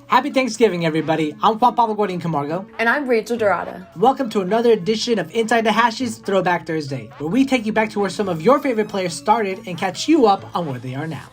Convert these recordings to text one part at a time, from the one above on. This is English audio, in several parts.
Happy Thanksgiving, everybody. I'm Juan Pablo Guardian Camargo. And I'm Rachel Dorada. Welcome to another edition of Inside the Hashes Throwback Thursday, where we take you back to where some of your favorite players started and catch you up on where they are now.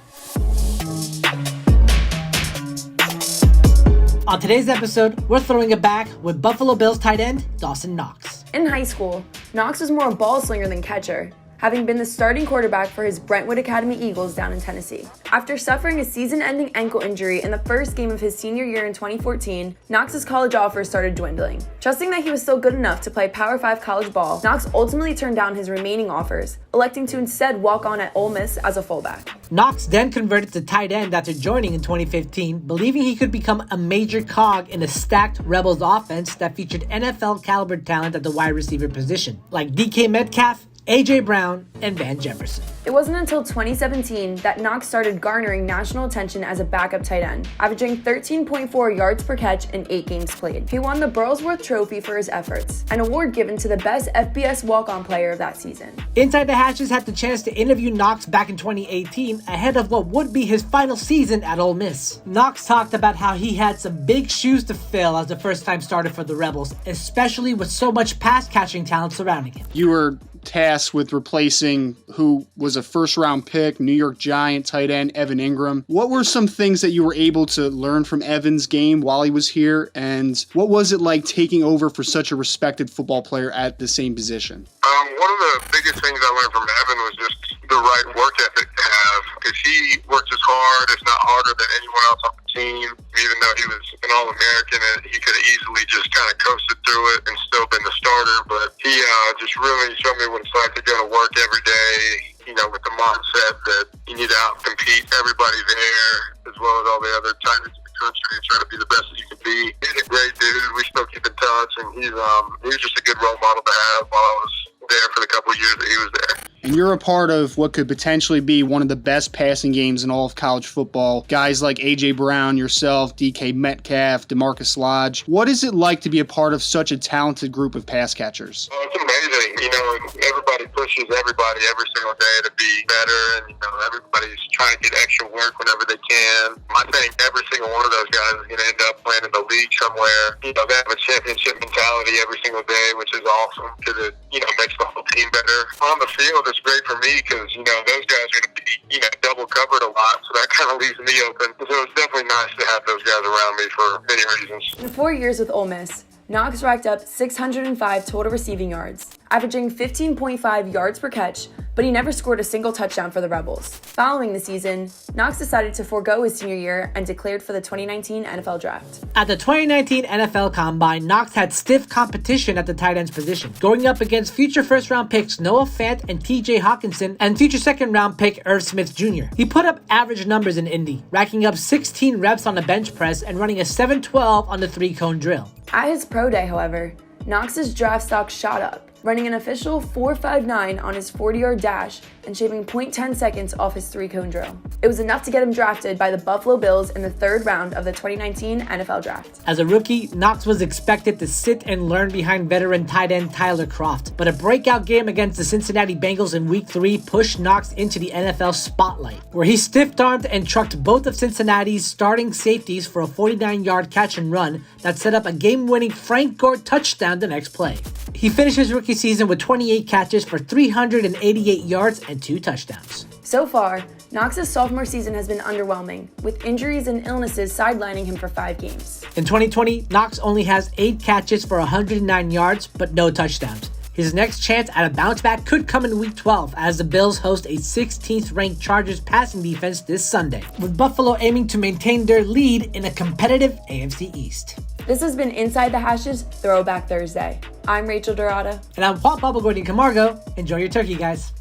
On today's episode, we're throwing it back with Buffalo Bills tight end Dawson Knox. In high school, Knox was more a ball slinger than catcher, having been the starting quarterback for his Brentwood Academy Eagles down in Tennessee. After suffering a season-ending ankle injury in the first game of his senior year in 2014, Knox's college offers started dwindling. Trusting that he was still good enough to play Power 5 college ball, Knox ultimately turned down his remaining offers, electing to instead walk on at Ole Miss as a fullback. Knox then converted to tight end after joining in 2015, believing he could become a major cog in a stacked Rebels offense that featured NFL-caliber talent at the wide receiver position, like DK Metcalf, A.J. Brown, and Van Jefferson. It wasn't until 2017 that Knox started garnering national attention as a backup tight end, averaging 13.4 yards per catch in 8 games played. He won the Burlsworth Trophy for his efforts, an award given to the best FBS walk-on player of that season. Inside the Hashes had the chance to interview Knox back in 2018 ahead of what would be his final season at Ole Miss. Knox talked about how he had some big shoes to fill as the first-time starter for the Rebels, especially with so much pass-catching talent surrounding him. You were tasked with replacing who was a first-round pick, New York Giant tight end Evan Ingram. What were some things that you were able to learn from Evan's game while he was here, and what was it like taking over for such a respected football player at the same position? One of the biggest things I learned from Evan was just the right work ethic to have, because he worked as hard, if not harder, than anyone else on the team. Even though he was an All-American, and he could have easily just kind of coasted through it and still been the starter, but he just really showed me what it's like to go to work every day, with the mindset that you need to out-compete everybody there, as well as all the other tight ends in the country, and try to be the best that you can be. He's a great dude. We still keep in touch, and he was just a good role model to have while I was there for the couple of years that he was there. And you're a part of what could potentially be one of the best passing games in all of college football. Guys like A.J. Brown, yourself, DK Metcalf, DeMarcus Lodge. What is it like to be a part of such a talented group of pass catchers? Oh, it's amazing. Everybody pushes everybody every single day to be better, and everybody's trying to get extra work whenever they can. I think every single one of those guys is going to end up playing in the league somewhere. They have a championship mentality every single day, which is awesome because it makes the whole team better. On the field, it's great for me because those guys are going to be double covered a lot, so that kind of leaves me open. So it's definitely nice to have those guys around me for many reasons. In 4 years with Ole Miss, Knox racked up 605 total receiving yards, averaging 15.5 yards per catch, but he never scored a single touchdown for the Rebels. Following the season, Knox decided to forego his senior year and declared for the 2019 NFL Draft. At the 2019 NFL Combine, Knox had stiff competition at the tight end's position, going up against future first-round picks Noah Fant and T.J. Hawkinson and future second-round pick Irv Smith Jr. He put up average numbers in Indy, racking up 16 reps on the bench press and running a 7-12 on the 3-cone drill. At his pro day, however, Knox's draft stock shot up, running an official 4.59 on his 40-yard dash and shaving 0.10 seconds off his 3-cone drill. It was enough to get him drafted by the Buffalo Bills in the 3rd round of the 2019 NFL Draft. As a rookie, Knox was expected to sit and learn behind veteran tight end Tyler Kroft, but a breakout game against the Cincinnati Bengals in Week 3 pushed Knox into the NFL spotlight, where he stiff-armed and trucked both of Cincinnati's starting safeties for a 49-yard catch and run that set up a game-winning Frank Gore touchdown the next play. He finished his rookie season with 28 catches for 388 yards and 2 touchdowns. So far, Knox's sophomore season has been underwhelming, with injuries and illnesses sidelining him for 5 games. In 2020, Knox only has 8 catches for 109 yards, but no touchdowns. His next chance at a bounce back could come in Week 12 as the Bills host a 16th-ranked Chargers passing defense this Sunday, with Buffalo aiming to maintain their lead in a competitive AFC East. This has been Inside the Hashes Throwback Thursday. I'm Rachel Dorada. And I'm Juan Pablo Guardian Camargo. Enjoy your turkey, guys.